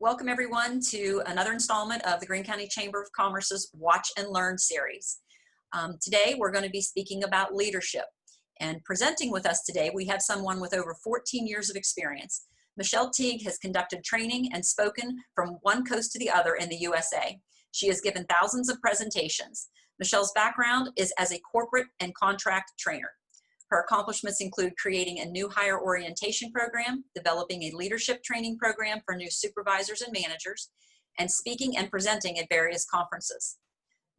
Welcome everyone to another installment of the Greene County Chamber of Commerce's Watch and Learn series. Today we're going to be speaking about leadership, and presenting with us today we have someone with over 14 years of experience. Michelle Teague has conducted training and spoken from one coast to the other in the USA. She has given thousands of presentations. Michelle's background is as a corporate and contract trainer. Her accomplishments include creating a new hire orientation program, developing a leadership training program for new supervisors and managers, and speaking and presenting at various conferences.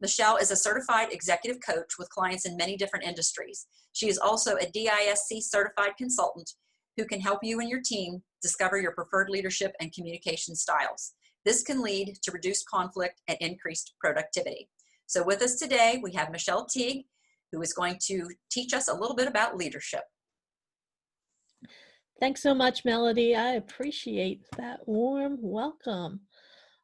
Michelle is a certified executive coach with clients in many different industries. She is also a DISC certified consultant who can help you and your team discover your preferred leadership and communication styles. This can lead to reduced conflict and increased productivity. So with us today, we have Michelle Teague, who is going to teach us a little bit about leadership. Thanks so much, Melody. I appreciate that warm welcome.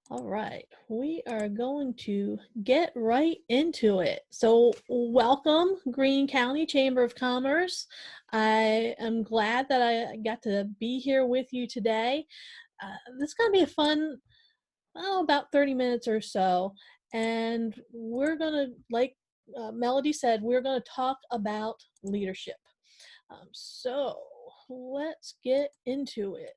All right, we are going to get right into it. So welcome, Greene County Chamber of Commerce. I am glad that I got to be here with you today. This is going to be a fun, about 30 minutes or so. And we're going to, like Melody said, we're going to talk about leadership. So let's get into it.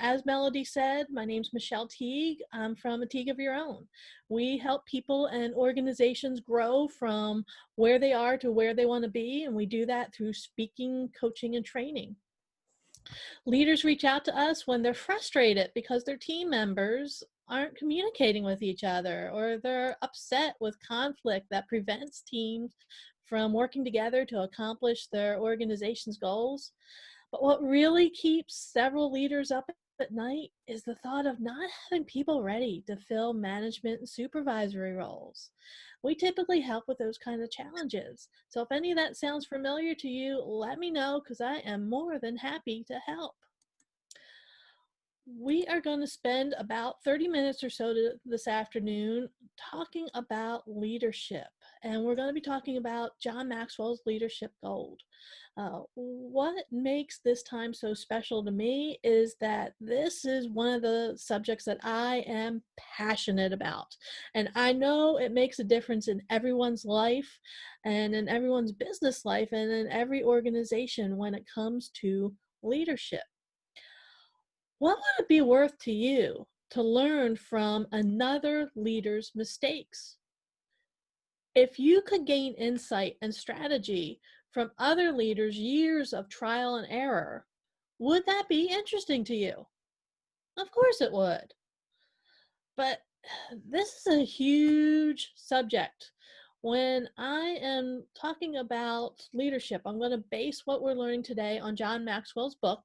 As Melody said, my name's Michelle Teague. I'm from A Teague of Your Own. We help people and organizations grow from where they are to where they want to be, and we do that through speaking, coaching, and training. Leaders reach out to us when they're frustrated because their team members aren't communicating with each other, or they're upset with conflict that prevents teams from working together to accomplish their organization's goals. But what really keeps several leaders up at night is the thought of not having people ready to fill management and supervisory roles. We typically help with those kind of challenges. So if any of that sounds familiar to you, let me know, because I am more than happy to help. We are going to spend about 30 minutes or so this afternoon talking about leadership. And we're going to be talking about John Maxwell's Leadership Gold. What makes this time so special to me is that this is one of the subjects that I am passionate about. And I know it makes a difference in everyone's life and in everyone's business life and in every organization when it comes to leadership. What would it be worth to you to learn from another leader's mistakes? If you could gain insight and strategy from other leaders' years of trial and error, would that be interesting to you? Of course it would. But this is a huge subject. When I am talking about leadership, I'm going to base what we're learning today on John Maxwell's book,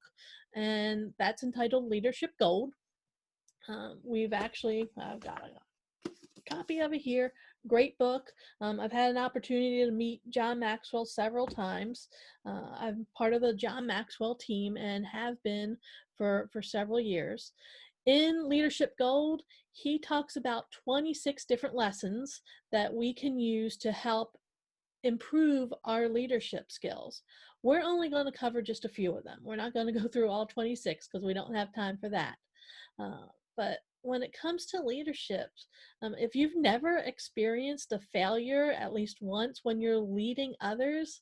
and that's entitled Leadership Gold. I've got a copy of it here. Great book. I've had an opportunity to meet John Maxwell several times. I'm part of the John Maxwell team and have been for several years. In Leadership Gold, he talks about 26 different lessons that we can use to help improve our leadership skills. We're only going to cover just a few of them. We're not going to go through all 26 because we don't have time for that. But when it comes to leadership, if you've never experienced a failure at least once when you're leading others,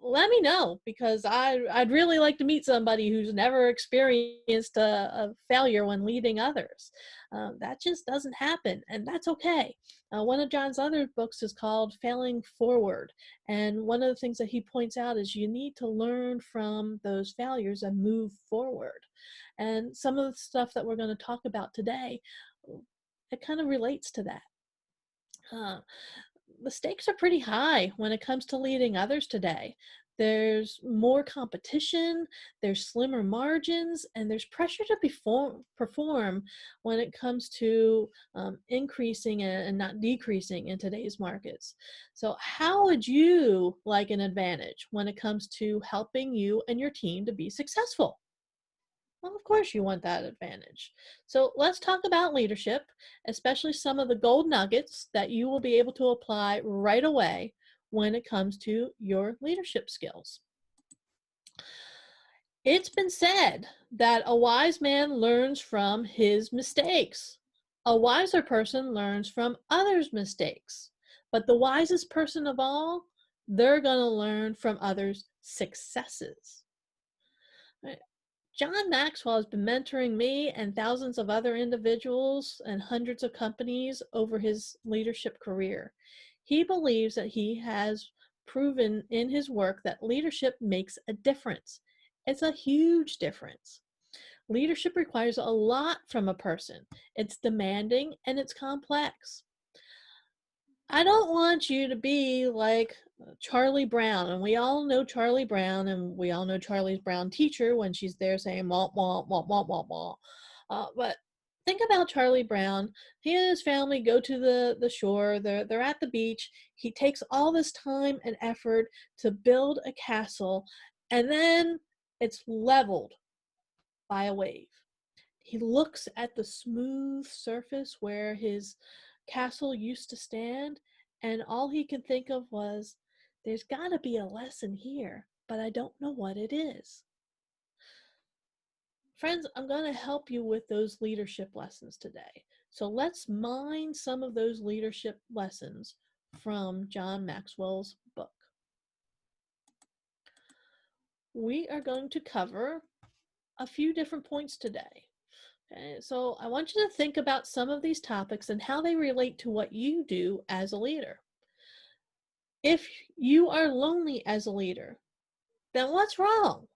let me know, because I'd really like to meet somebody who's never experienced a failure when leading others. That just doesn't happen, and that's okay. One of John's other books is called Failing Forward, and one of the things that he points out is you need to learn from those failures and move forward. And some of the stuff that we're going to talk about today, it kind of relates to that. The stakes are pretty high when it comes to leading others today. There's more competition, there's slimmer margins, and there's pressure to perform when it comes to increasing and not decreasing in today's markets. So how would you like an advantage when it comes to helping you and your team to be successful? Well, of course you want that advantage. So let's talk about leadership, especially some of the gold nuggets that you will be able to apply right away when it comes to your leadership skills. It's been said that a wise man learns from his mistakes. A wiser person learns from others' mistakes. But the wisest person of all, they're going to learn from others' successes. Right? John Maxwell has been mentoring me and thousands of other individuals and hundreds of companies over his leadership career. He believes that he has proven in his work that leadership makes a difference. It's a huge difference. Leadership requires a lot from a person. It's demanding and it's complex. I don't want you to be like Charlie Brown. And we all know Charlie Brown, and we all know Charlie's Brown teacher when she's there saying, wah, wah, wah, wah, wah, wah. But think about Charlie Brown. He and his family go to the shore. They're at the beach. He takes all this time and effort to build a castle, and then it's leveled by a wave. He looks at the smooth surface where his castle used to stand, and all he can think of was, there's got to be a lesson here, but I don't know what it is. Friends, I'm going to help you with those leadership lessons today. So let's mine some of those leadership lessons from John Maxwell's book. We are going to cover a few different points today. Okay, so I want you to think about some of these topics and how they relate to what you do as a leader. If you are lonely as a leader, then what's wrong?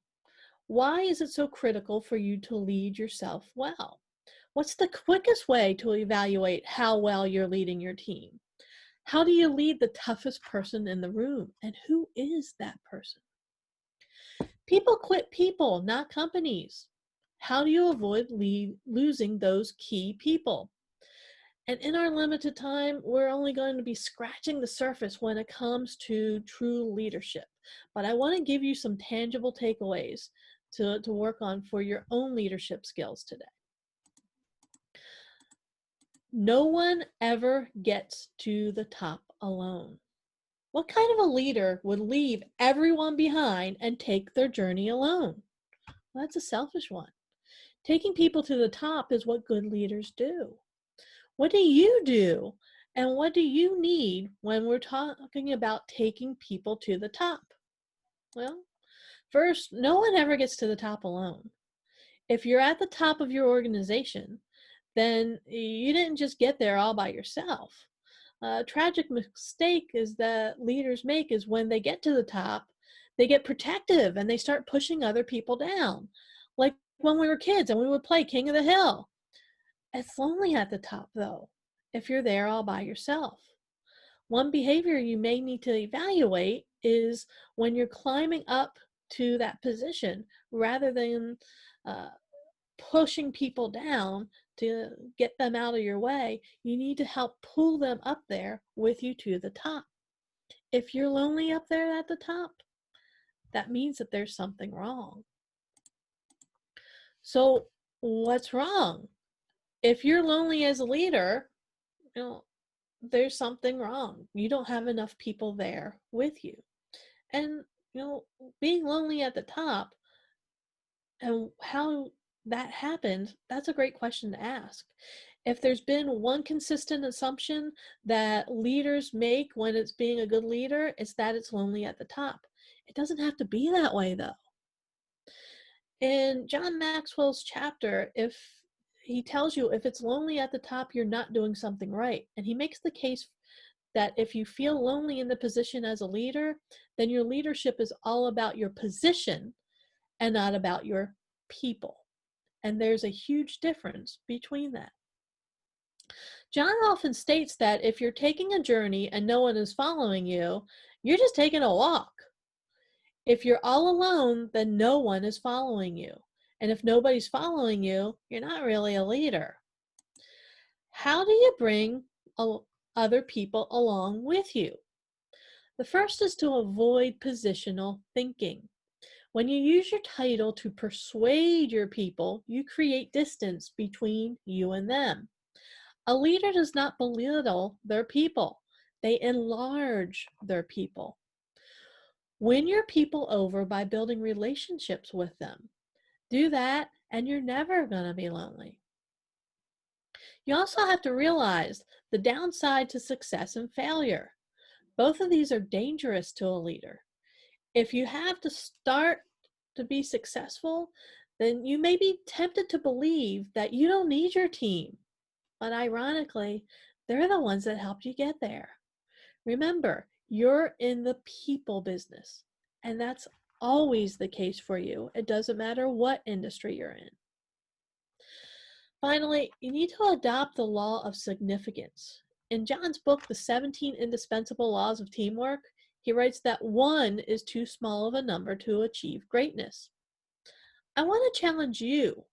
Why is it so critical for you to lead yourself well? What's the quickest way to evaluate how well you're leading your team? How do you lead the toughest person in the room? And who is that person? People quit people, not companies. How do you avoid losing those key people? And in our limited time, we're only going to be scratching the surface when it comes to true leadership. But I want to give you some tangible takeaways to work on for your own leadership skills today. No one ever gets to the top alone. What kind of a leader would leave everyone behind and take their journey alone? Well, that's a selfish one. Taking people to the top is what good leaders do. What do you do? And what do you need when we're talking about taking people to the top? Well, first, no one ever gets to the top alone. If you're at the top of your organization, then you didn't just get there all by yourself. A tragic mistake is that leaders make is when they get to the top, they get protective and they start pushing other people down. Like when we were kids and we would play King of the Hill. It's lonely at the top, though, if you're there all by yourself. One behavior you may need to evaluate is when you're climbing up to that position, rather than uh, pushing people down to get them out of your way, you need to help pull them up there with you to the top. If you're lonely up there at the top, that means that there's something wrong. So, what's wrong? If you're lonely as a leader, you know, there's something wrong. You don't have enough people there with you. And, being lonely at the top and how that happened, that's a great question to ask. If there's been one consistent assumption that leaders make when it's being a good leader, it's that it's lonely at the top. It doesn't have to be that way, though. In John Maxwell's chapter, if he tells you if it's lonely at the top, you're not doing something right. And he makes the case that if you feel lonely in the position as a leader, then your leadership is all about your position and not about your people. And there's a huge difference between that. John often states that if you're taking a journey and no one is following you, you're just taking a walk. If you're all alone, then no one is following you. And if nobody's following you, you're not really a leader. How do you bring other people along with you? The first is to avoid positional thinking. When you use your title to persuade your people, you create distance between you and them. A leader does not belittle their people. They enlarge their people. Win your people over by building relationships with them. Do that, and you're never going to be lonely. You also have to realize the downside to success and failure. Both of these are dangerous to a leader. If you have to start to be successful, then you may be tempted to believe that you don't need your team. But ironically, they're the ones that helped you get there. Remember, you're in the people business, and that's always the case for you. It doesn't matter what industry you're in. Finally, you need to adopt the law of significance. In John's book, The 17 Indispensable Laws of Teamwork, he writes that one is too small of a number to achieve greatness. I want to challenge you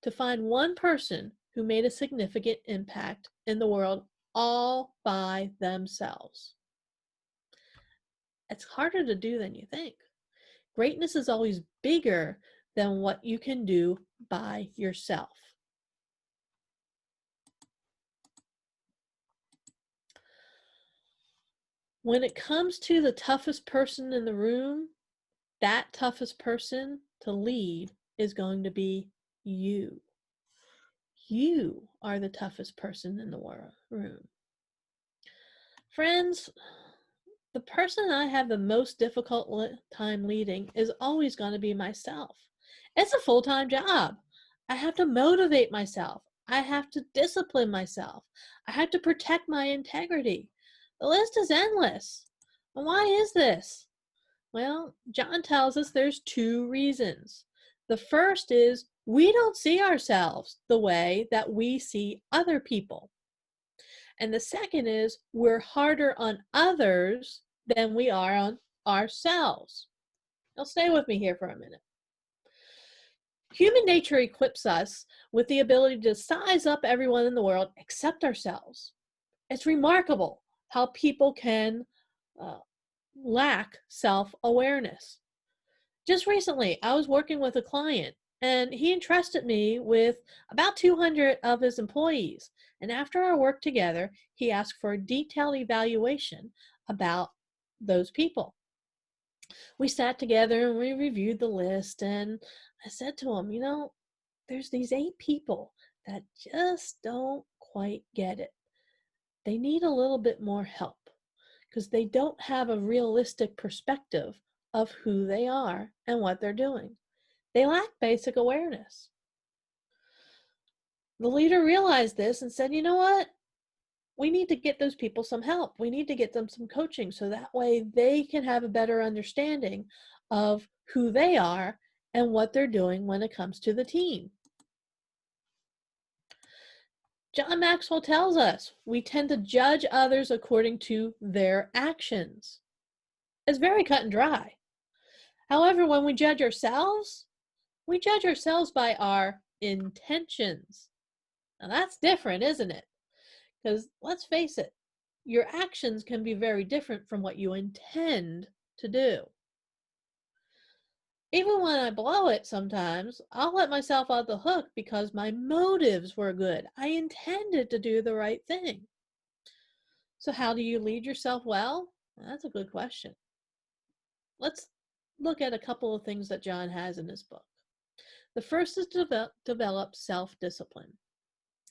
to find one person who made a significant impact in the world all by themselves. It's harder to do than you think. Greatness is always bigger than what you can do by yourself. When it comes to the toughest person in the room, that toughest person to lead is going to be you. You are the toughest person in the room. Friends, the person I have the most difficult time leading is always going to be myself. It's a full-time job. I have to motivate myself. I have to discipline myself. I have to protect my integrity. The list is endless. And why is this? Well, John tells us there's two reasons. The first is we don't see ourselves the way that we see other people. And the second is we're harder on others than we are on ourselves. Now stay with me here for a minute. Human nature equips us with the ability to size up everyone in the world except ourselves. It's remarkable how people can lack self-awareness. Just recently, I was working with a client, and he entrusted me with about 200 of his employees. And after our work together, he asked for a detailed evaluation about those people. We sat together and we reviewed the list, and I said to him, there's these 8 people that just don't quite get it. They need a little bit more help because they don't have a realistic perspective of who they are and what they're doing. They lack basic awareness. The leader realized this and said, you know what? We need to get those people some help. We need to get them some coaching so that way they can have a better understanding of who they are and what they're doing when it comes to the team. John Maxwell tells us we tend to judge others according to their actions. It's very cut and dry. However, when we judge ourselves by our intentions. Now that's different, isn't it? Because let's face it, your actions can be very different from what you intend to do. Even when I blow it sometimes, I'll let myself off the hook because my motives were good. I intended to do the right thing. So how do you lead yourself well? That's a good question. Let's look at a couple of things that John has in his book. The first is to develop self-discipline.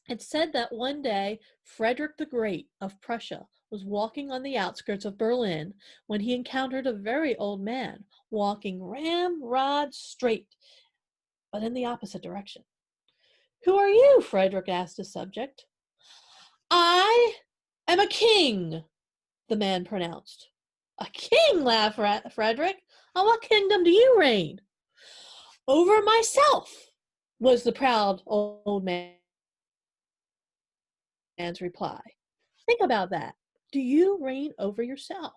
It's said that one day Frederick the Great of Prussia was walking on the outskirts of Berlin when he encountered a very old man walking ramrod straight, but in the opposite direction. "Who are you?" Frederick asked his subject. "I am a king," the man pronounced. "A king?" laughed Frederick. "On what kingdom do you reign?" "Over myself," was the proud old man's reply. Think about that. Do you reign over yourself?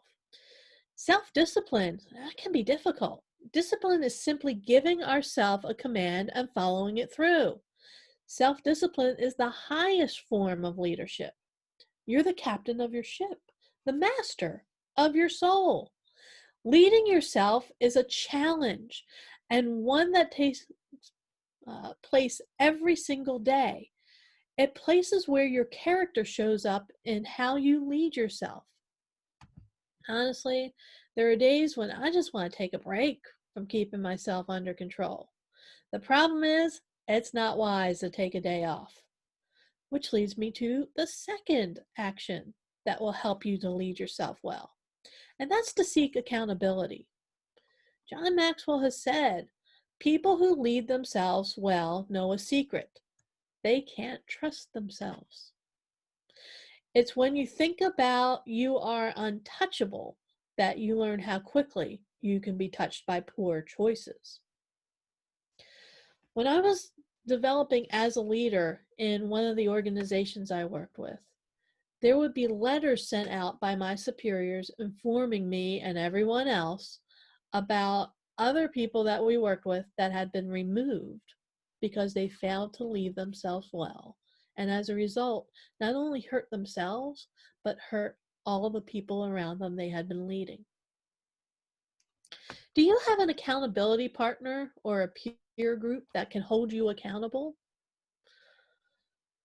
Self-discipline, that can be difficult. Discipline is simply giving ourselves a command and following it through. Self-discipline is the highest form of leadership. You're the captain of your ship, the master of your soul. Leading yourself is a challenge and one that takes place every single day. It places where your character shows up in how you lead yourself. Honestly, there are days when I just want to take a break from keeping myself under control. The problem is, it's not wise to take a day off, which leads me to the second action that will help you to lead yourself well, and that's to seek accountability. John Maxwell has said, people who lead themselves well know a secret. They can't trust themselves. It's when you think about you are untouchable that you learn how quickly you can be touched by poor choices. When I was developing as a leader in one of the organizations I worked with, there would be letters sent out by my superiors informing me and everyone else about other people that we worked with that had been removed because they failed to lead themselves well. And as a result, not only hurt themselves, but hurt all of the people around them they had been leading. Do you have an accountability partner or a peer group that can hold you accountable?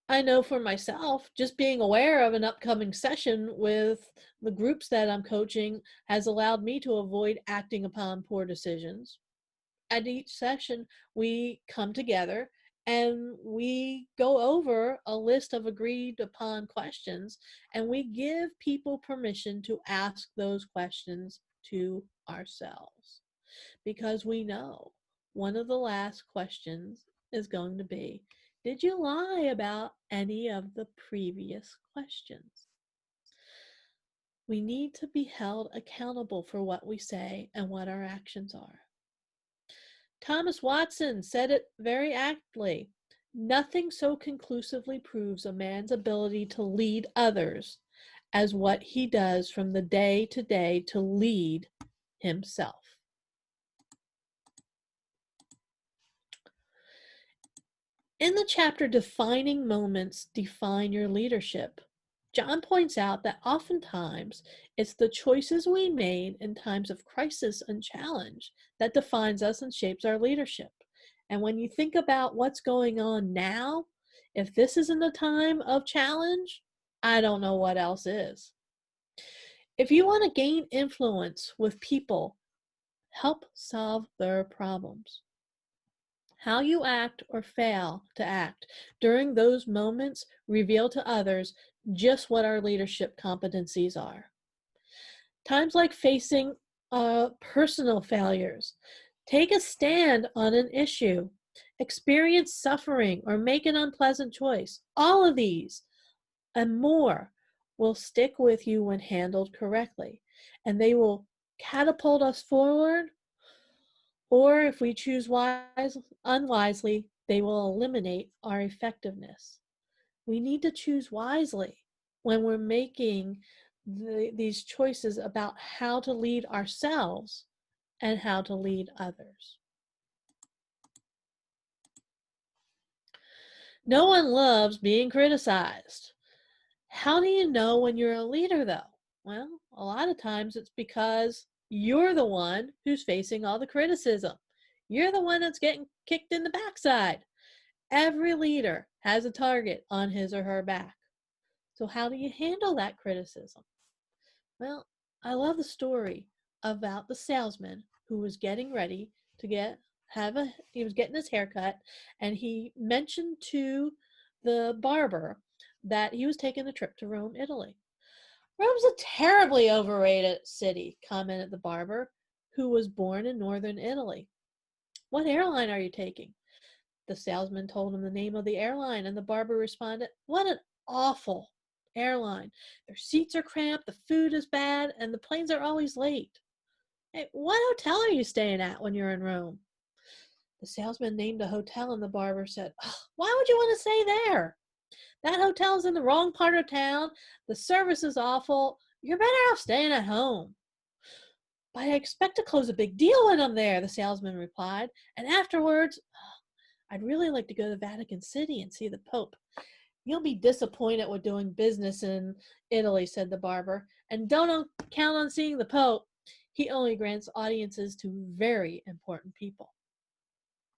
I know for myself, just being aware of an upcoming session with the groups that I'm coaching has allowed me to avoid acting upon poor decisions. At each session, we come together and we go over a list of agreed upon questions, and we give people permission to ask those questions to ourselves, because we know one of the last questions is going to be, did you lie about any of the previous questions? We need to be held accountable for what we say and what our actions are. Thomas Watson said it very aptly. Nothing so conclusively proves a man's ability to lead others as what he does from the day to day to lead himself. In the chapter Defining Moments Define Your Leadership, John points out that oftentimes it's the choices we made in times of crisis and challenge that defines us and shapes our leadership. And when you think about what's going on now, if this isn't a time of challenge, I don't know what else is. If you want to gain influence with people, help solve their problems. How you act or fail to act during those moments reveal to others just what our leadership competencies are. Times like facing personal failures, take a stand on an issue, experience suffering, or make an unpleasant choice. All of these and more will stick with you when handled correctly, and they will catapult us forward, or if we choose unwisely, they will eliminate our effectiveness. We need to choose wisely when we're making these choices about how to lead ourselves and how to lead others. No one loves being criticized. How do you know when you're a leader, though? Well, a lot of times it's because you're the one who's facing all the criticism. You're the one that's getting kicked in the backside. Every leader has a target on his or her back. So how do you handle that criticism? Well, I love the story about the salesman who was getting ready to he was getting his haircut, and he mentioned to the barber that he was taking a trip to Rome, Italy. Rome's a terribly overrated city, commented the barber, who was born in northern Italy. What airline are you taking? The salesman told him the name of the airline, and the barber responded, what an awful airline. Their seats are cramped, the food is bad, and the planes are always late. Hey, what hotel are you staying at when you're in Rome? The salesman named a hotel, and the barber said, why would you want to stay there? That hotel's in the wrong part of town. The service is awful. You're better off staying at home. But I expect to close a big deal when I'm there, the salesman replied. And afterwards, I'd really like to go to Vatican City and see the Pope. You'll be disappointed with doing business in Italy, said the barber. And don't count on seeing the Pope. He only grants audiences to very important people.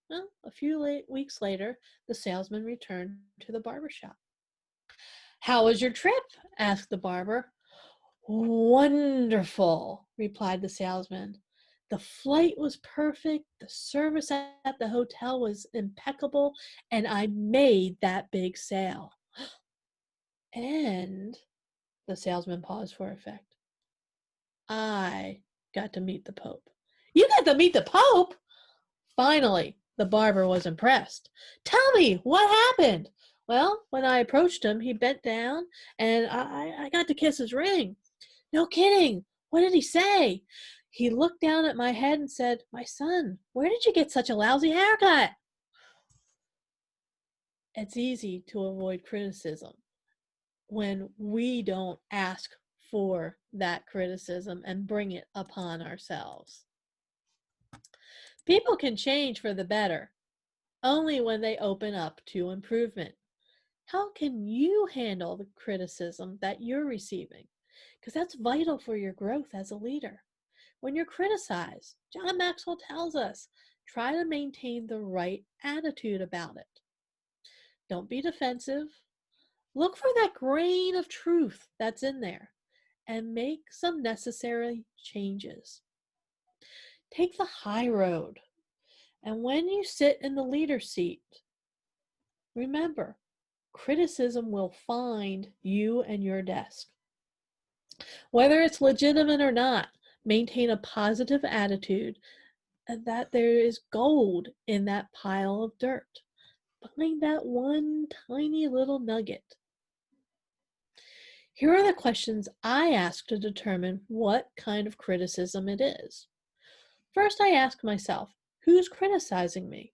Well, a few weeks later, the salesman returned to the barber shop. How was your trip? Asked the barber. Wonderful, replied the salesman. The flight was perfect, the service at the hotel was impeccable, and I made that big sale. And the salesman paused for effect. I got to meet the Pope. You got to meet the Pope? Finally, the barber was impressed. Tell me, what happened? Well, when I approached him, he bent down and I got to kiss his ring. No kidding. What did he say? He looked down at my head and said, My son, where did you get such a lousy haircut? It's easy to avoid criticism when we don't ask for that criticism and bring it upon ourselves. People can change for the better only when they open up to improvement. How can you handle the criticism that you're receiving? Because that's vital for your growth as a leader. When you're criticized, John Maxwell tells us, try to maintain the right attitude about it. Don't be defensive. Look for that grain of truth that's in there and make some necessary changes. Take the high road. And when you sit in the leader seat, remember, criticism will find you and your desk. Whether it's legitimate or not, maintain a positive attitude and that there is gold in that pile of dirt. Find that one tiny little nugget. Here are the questions I ask to determine what kind of criticism it is. First, I ask myself, who's criticizing me?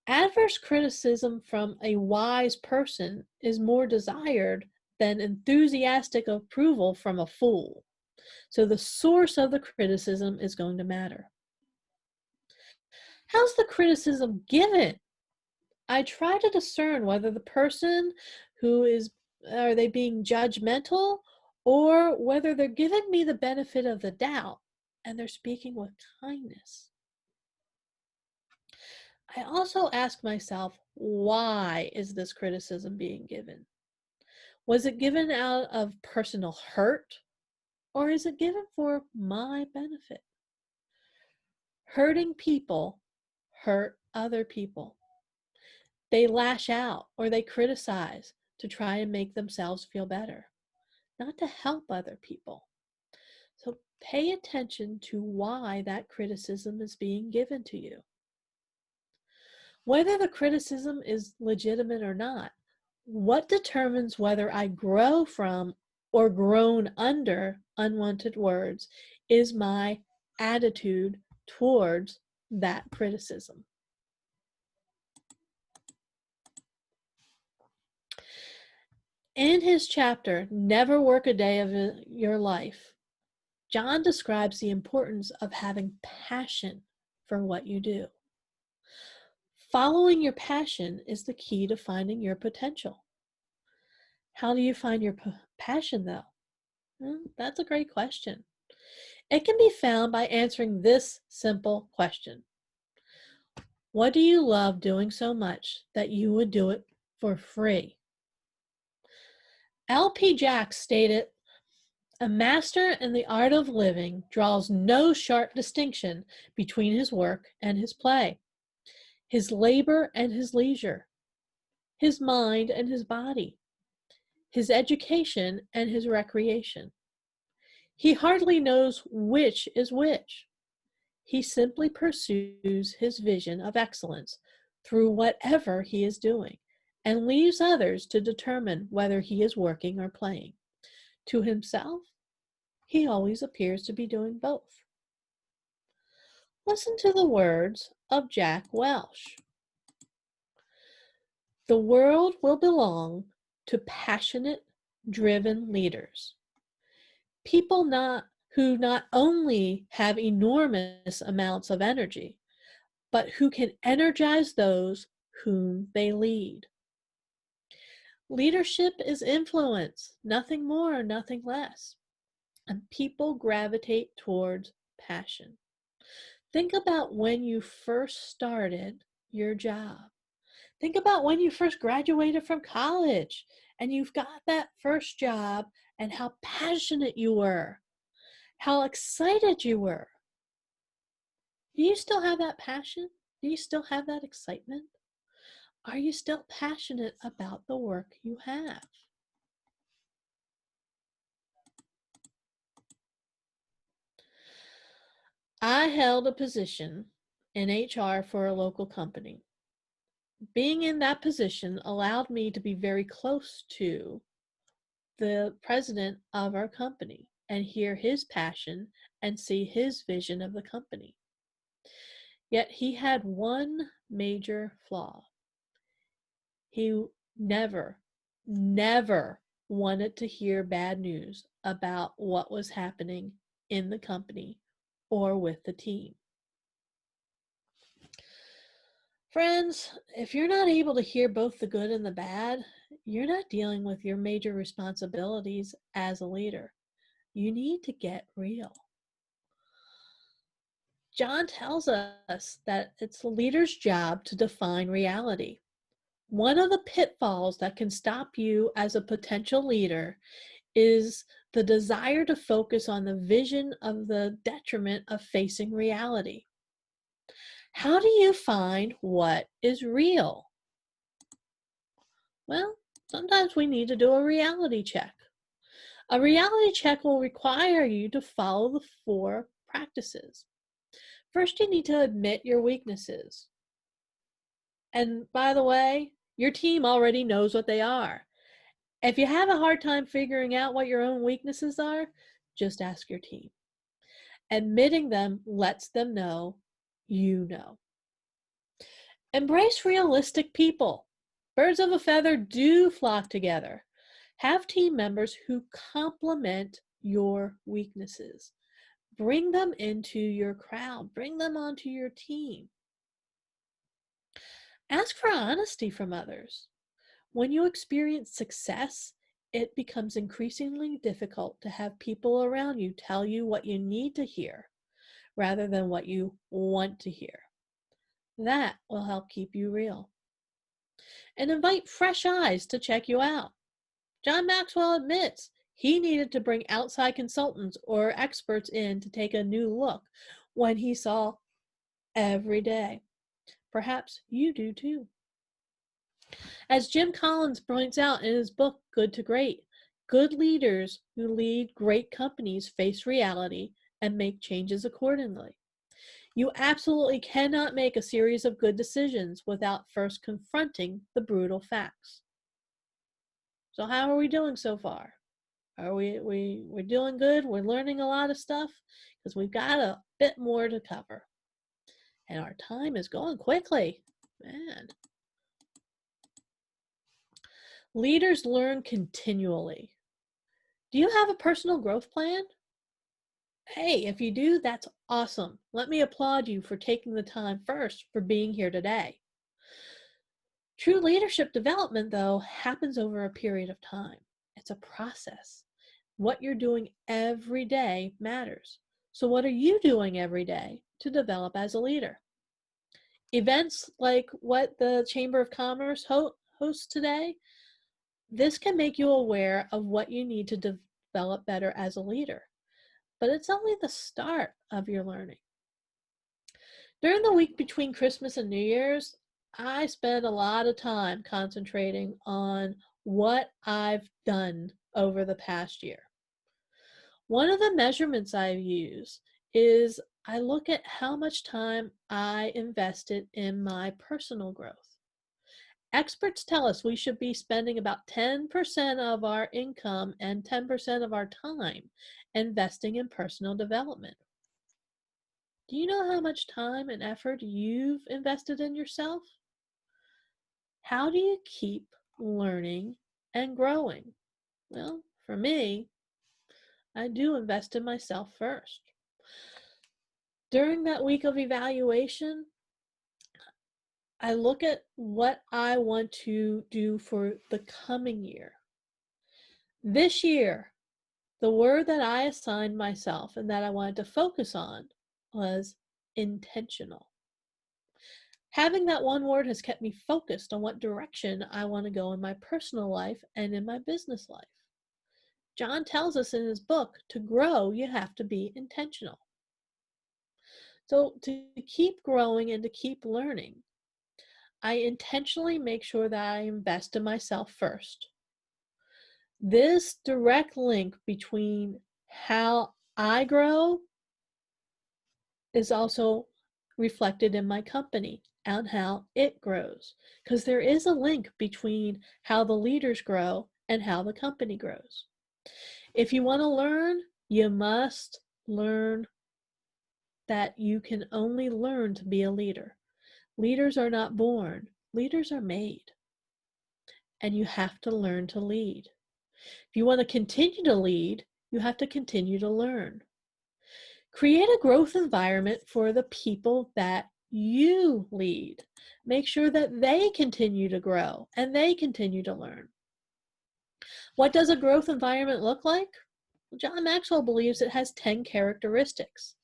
Adverse criticism from a wise person is more desired than enthusiastic approval from a fool. So the source of the criticism is going to matter. How's the criticism given? I try to discern whether the person are they being judgmental or whether they're giving me the benefit of the doubt and they're speaking with kindness. I also ask myself, why is this criticism being given? Was it given out of personal hurt or is it given for my benefit? Hurting people hurt other people. They lash out or they criticize to try and make themselves feel better, not to help other people. So pay attention to why that criticism is being given to you. Whether the criticism is legitimate or not, what determines whether I grow from or groan under unwanted words is my attitude towards that criticism. In his chapter, Never Work a Day of Your Life, John describes the importance of having passion for what you do. Following your passion is the key to finding your potential. How do you find your passion, though? Well, that's a great question. It can be found by answering this simple question. What do you love doing so much that you would do it for free? L.P. Jack stated, a master in the art of living draws no sharp distinction between his work and his play, his labor and his leisure, his mind and his body, his education and his recreation. He hardly knows which is which. He simply pursues his vision of excellence through whatever he is doing and leaves others to determine whether he is working or playing. To himself, he always appears to be doing both. Listen to the words of Jack Welch. The world will belong to passionate, driven leaders. People who not only have enormous amounts of energy, but who can energize those whom they lead. Leadership is influence, nothing more, nothing less. And people gravitate towards passion. Think about when you first started your job. Think about when you first graduated from college and you've got that first job and how passionate you were, how excited you were. Do you still have that passion? Do you still have that excitement? Are you still passionate about the work you have? I held a position in HR for a local company. Being in that position allowed me to be very close to the president of our company and hear his passion and see his vision of the company. Yet he had one major flaw. He never, never wanted to hear bad news about what was happening in the company or with the team. Friends, if you're not able to hear both the good and the bad, you're not dealing with your major responsibilities as a leader. You need to get real. John tells us that it's the leader's job to define reality. One of the pitfalls that can stop you as a potential leader is the desire to focus on the vision of the detriment of facing reality. How do you find what is real? Well, sometimes we need to do a reality check. A reality check will require you to follow the 4 practices. First, you need to admit your weaknesses. And by the way, your team already knows what they are. If you have a hard time figuring out what your own weaknesses are, just ask your team. Admitting them lets them know you know. Embrace realistic people. Birds of a feather do flock together. Have team members who complement your weaknesses. Bring them into your crowd. Bring them onto your team. Ask for honesty from others. When you experience success, it becomes increasingly difficult to have people around you tell you what you need to hear rather than what you want to hear. That will help keep you real. And invite fresh eyes to check you out. John Maxwell admits he needed to bring outside consultants or experts in to take a new look when he saw every day. Perhaps you do too. As Jim Collins points out in his book, Good to Great, good leaders who lead great companies face reality and make changes accordingly. You absolutely cannot make a series of good decisions without first confronting the brutal facts. So how are we doing so far? Are we're doing good? We're learning a lot of stuff because we've got a bit more to cover. And our time is going quickly. Man. Leaders learn continually. Do you have a personal growth plan? Hey, if you do, that's awesome. Let me applaud you for taking the time first for being here today. True leadership development, though, happens over a period of time. It's a process. What you're doing every day matters. So what are you doing every day to develop as a leader? Events like what the Chamber of Commerce hosts today, this can make you aware of what you need to develop better as a leader. But it's only the start of your learning. During the week between Christmas and New Year's, I spend a lot of time concentrating on what I've done over the past year. One of the measurements I use is I look at how much time I invested in my personal growth. Experts tell us we should be spending about 10% of our income and 10% of our time investing in personal development. Do you know how much time and effort you've invested in yourself? How do you keep learning and growing? Well, for me, I do invest in myself first. During that week of evaluation, I look at what I want to do for the coming year. This year, the word that I assigned myself and that I wanted to focus on was intentional. Having that one word has kept me focused on what direction I want to go in my personal life and in my business life. John tells us in his book, to grow, you have to be intentional. So to keep growing and to keep learning, I intentionally make sure that I invest in myself first. This direct link between how I grow is also reflected in my company and how it grows. Because there is a link between how the leaders grow and how the company grows. If you want to learn, you must learn that you can only learn to be a leader. Leaders are not born, leaders are made. And you have to learn to lead. If you want to continue to lead, you have to continue to learn. Create a growth environment for the people that you lead. Make sure that they continue to grow and they continue to learn. What does a growth environment look like? John Maxwell believes it has 10 characteristics.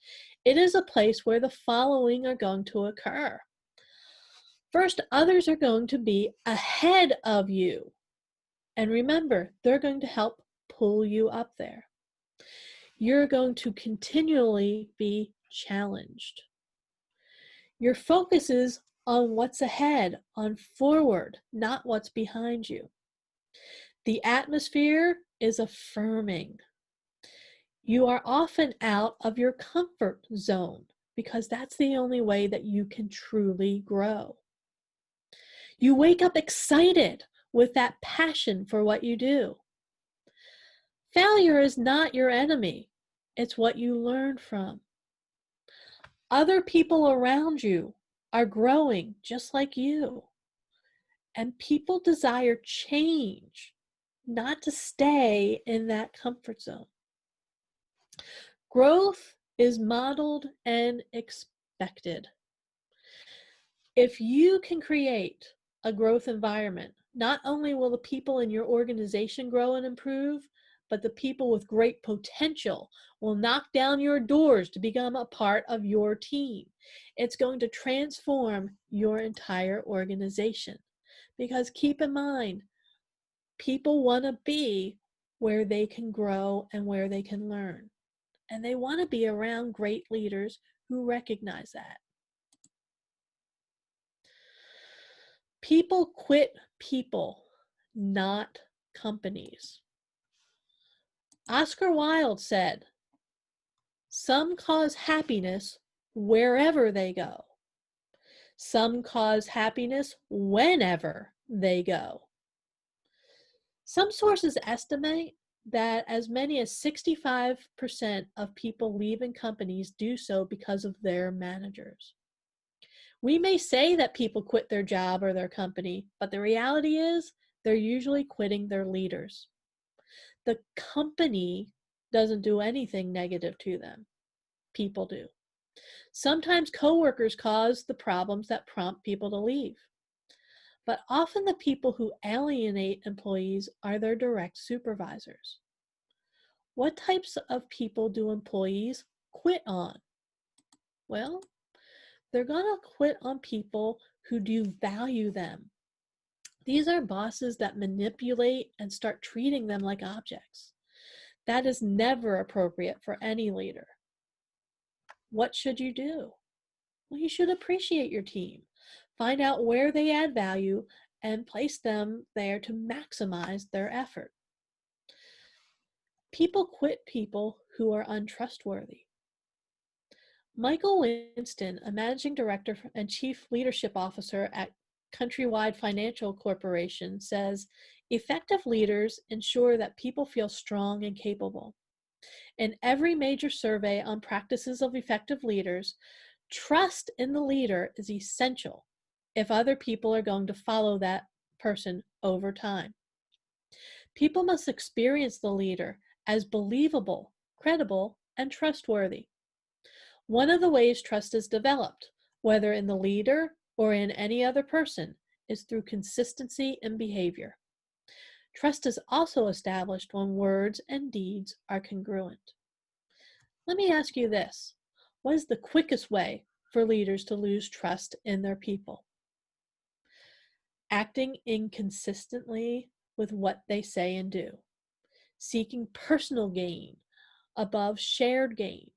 It is a place where the following are going to occur. First, others are going to be ahead of you. And remember, they're going to help pull you up there. You're going to continually be challenged. Your focus is on what's ahead, on forward, not what's behind you. The atmosphere is affirming. You are often out of your comfort zone because that's the only way that you can truly grow. You wake up excited with that passion for what you do. Failure is not your enemy. It's what you learn from. Other people around you are growing just like you. And people desire change, not to stay in that comfort zone. Growth is modeled and expected. If you can create a growth environment, not only will the people in your organization grow and improve, but the people with great potential will knock down your doors to become a part of your team. It's going to transform your entire organization. Because keep in mind, people want to be where they can grow and where they can learn. And they want to be around great leaders who recognize that. People quit people, not companies. Oscar Wilde said, "Some cause happiness wherever they go. Some cause happiness whenever they go." Some sources estimate that as many as 65% of people leaving companies do so because of their managers. We may say that people quit their job or their company, but the reality is they're usually quitting their leaders. The company doesn't do anything negative to them. People do. Sometimes coworkers cause the problems that prompt people to leave. But often the people who alienate employees are their direct supervisors. What types of people do employees quit on? Well, they're going to quit on people who do value them. These are bosses that manipulate and start treating them like objects. That is never appropriate for any leader. What should you do? Well, you should appreciate your team. Find out where they add value and place them there to maximize their effort. People quit people who are untrustworthy. Michael Winston, a managing director and chief leadership officer at Countrywide Financial Corporation, says, "Effective leaders ensure that people feel strong and capable. In every major survey on practices of effective leaders, trust in the leader is essential if other people are going to follow that person over time. People must experience the leader as believable, credible, and trustworthy. One of the ways trust is developed, whether in the leader or in any other person, is through consistency in behavior. Trust is also established when words and deeds are congruent." Let me ask you this. What is the quickest way for leaders to lose trust in their people? Acting inconsistently with what they say and do. Seeking personal gain above shared gain.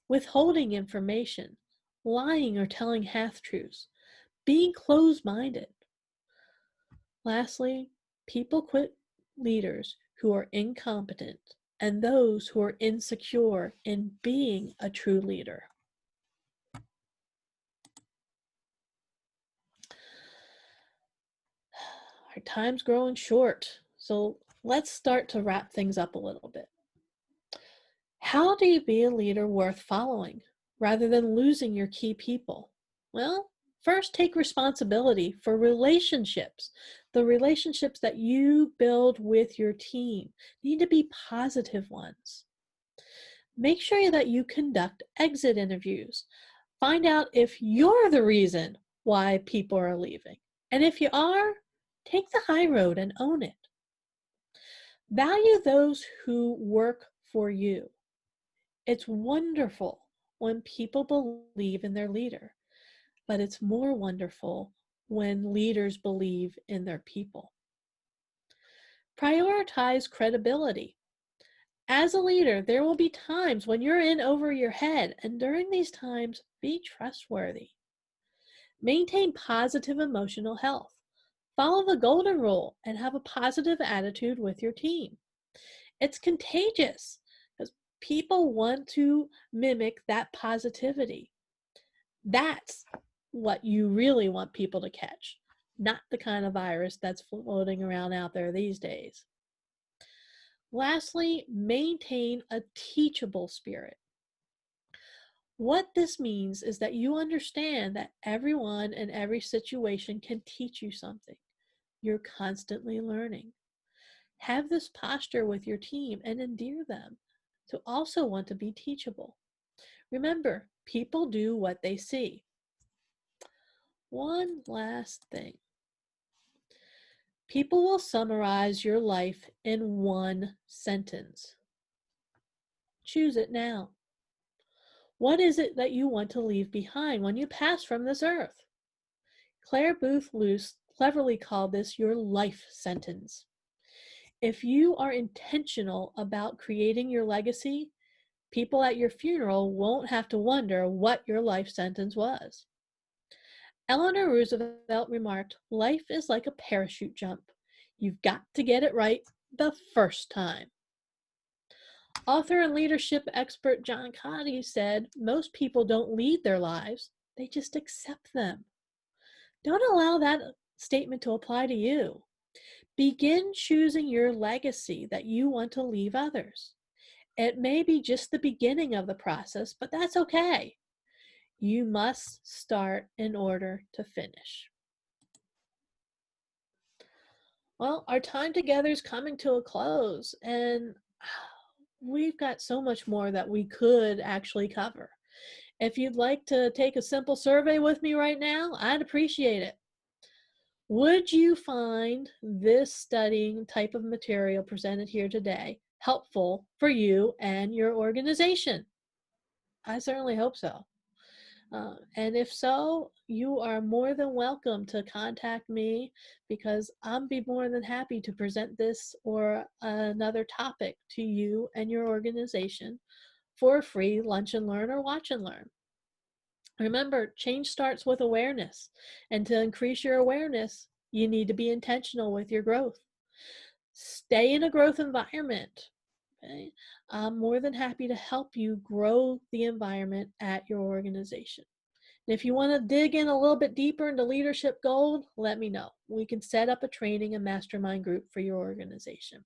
Withholding information. lying or telling half-truths, being closed-minded. Lastly, people quit leaders who are incompetent and those who are insecure in being a true leader. Our time's growing short, so let's start to wrap things up a little bit. How do you be a leader worth following rather than losing your key people? Well, first take responsibility for relationships. The relationships that you build with your team need to be positive ones. Make sure that you conduct exit interviews. Find out if you're the reason why people are leaving. And if you are, take the high road and own it. Value those who work for you. It's wonderful when people believe in their leader, but it's more wonderful when leaders believe in their people. Prioritize credibility. As a leader, there will be times when you're in over your head, and during these times, be trustworthy. Maintain positive emotional health. Follow the golden rule and have a positive attitude with your team. It's contagious because people want to mimic that positivity. That's what you really want people to catch, not the kind of virus that's floating around out there these days. Lastly, maintain a teachable spirit. What this means is that you understand that everyone and every situation can teach you something. You're constantly learning. Have this posture with your team and endear them to also want to be teachable. Remember, people do what they see. One last thing. People will summarize your life in one sentence. Choose it now. What is it that you want to leave behind when you pass from this earth? Claire Booth Luce cleverly called this your life sentence. If you are intentional about creating your legacy, people at your funeral won't have to wonder what your life sentence was. Eleanor Roosevelt remarked, "Life is like a parachute jump. You've got to get it right the first time." Author and leadership expert John Cotty said, "Most people don't lead their lives, they just accept them." Don't allow that statement to apply to you. Begin choosing your legacy that you want to leave others. It may be just the beginning of the process, but that's okay. You must start in order to finish. Well, our time together is coming to a close, and we've got so much more that we could actually cover. If you'd like to take a simple survey with me right now, I'd appreciate it. Would you find this studying type of material presented here today helpful for you and your organization? I certainly hope so. And if so, you are more than welcome to contact me because I'll be more than happy to present this or another topic to you and your organization for a free lunch and learn or watch and learn. Remember, change starts with awareness. And to increase your awareness, you need to be intentional with your growth. Stay in a growth environment. Okay? I'm more than happy to help you grow the environment at your organization. And if you want to dig in a little bit deeper into leadership gold, let me know. We can set up a training and mastermind group for your organization.